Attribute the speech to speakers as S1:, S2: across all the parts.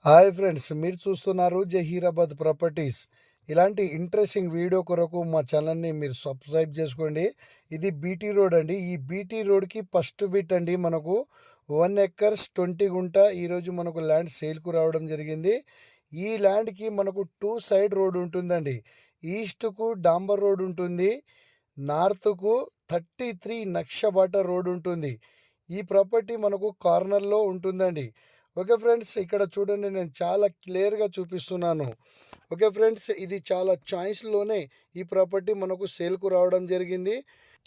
S1: Hi friends, మీరు చూస్తున్నారు Zaheerabad properties. ఇలాంటి ఇంట్రెస్టింగ్ వీడియో కొరకు మా ఛానల్ని మీరు సబ్స్క్రైబ్ చేసుకోండి. ఇది బీటీ రోడ్ అండి. ఈ బీటీ రోడ్కి ఫస్ట్ బిట్ అండి. మనకు 1 ఎకర్స్ 20 గుంట ఈరోజు మనకు ల్యాండ్ సేల్కు రావడం జరిగింది. ఈ ల్యాండ్కి మనకు 2 సైడ్ రోడ్ ఉంటుందండి. ఈస్ట్కు డాంబర్ రోడ్ ఉంటుంది, నార్త్కు 33 నక్షబాట రోడ్ ఉంటుంది. ఈ ప్రాపర్టీ మనకు కార్నర్లో ఉంటుందండి. ఓకే ఫ్రెండ్స్, ఇక్కడ చూడండి, నేను చాలా క్లియర్గా చూపిస్తున్నాను. ఓకే ఫ్రెండ్స్, ఇది చాలా చాయిస్లోనే ఈ ప్రాపర్టీ మనకు సేల్కు రావడం జరిగింది.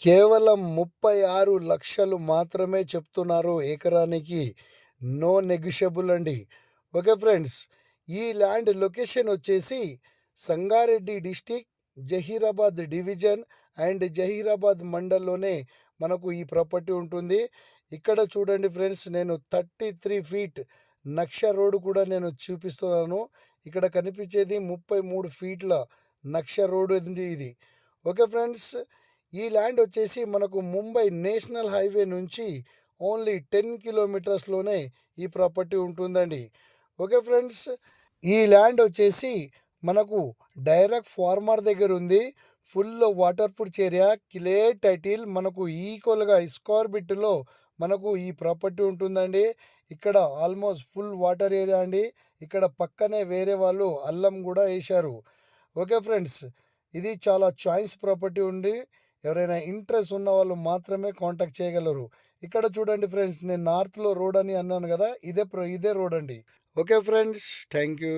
S1: కేవలం 36 లక్షలు మాత్రమే చెప్తున్నారు ఎకరానికి. నో నెగిషియబుల్ అండి. ఓకే ఫ్రెండ్స్, ఈ ల్యాండ్ లొకేషన్ వచ్చేసి Sangareddy district, Zahirabad division and Zahirabad మండల్లోనే మనకు ఈ ప్రాపర్టీ ఉంటుంది. ఇక్కడ చూడండి ఫ్రెండ్స్, నేను 33 ఫీట్ నక్ష రోడ్డు కూడా నేను చూపిస్తున్నాను. ఇక్కడ కనిపించేది 33 ఫీట్ల నక్ష రోడ్డు ఇది. ఓకే ఫ్రెండ్స్, ఈ ల్యాండ్ వచ్చేసి మనకు ముంబై నేషనల్ హైవే నుంచి ఓన్లీ 10 కిలోమీటర్స్లోనే ఈ ప్రాపర్టీ ఉంటుందండి. ఓకే ఫ్రెండ్స్, ఈ ల్యాండ్ వచ్చేసి మనకు డైరెక్ట్ ఫార్మర్ దగ్గర ఉంది. Full water proof area, clear title, మనకు ఈక్వల్గా స్క్వేర్ బిట్లో మనకు ఈ ప్రాపర్టీ ఉంటుందండి. ఇక్కడ ఆల్మోస్ట్ ఫుల్ వాటర్ ఏరియా అండి. ఇక్కడ పక్కనే వేరే వాళ్ళు అల్లం కూడా వేశారు. ఓకే ఫ్రెండ్స్, ఇది చాలా చాయిస్ ప్రాపర్టీ ఉంది. ఎవరైనా ఇంట్రెస్ట్ ఉన్న వాళ్ళు మాత్రమే కాంటాక్ట్ చేయగలరు. ఇక్కడ చూడండి ఫ్రెండ్స్, నేను నార్త్లో రోడ్ అని అన్నాను కదా, ఇదే రోడ్ అండి. Okay friends, thank you.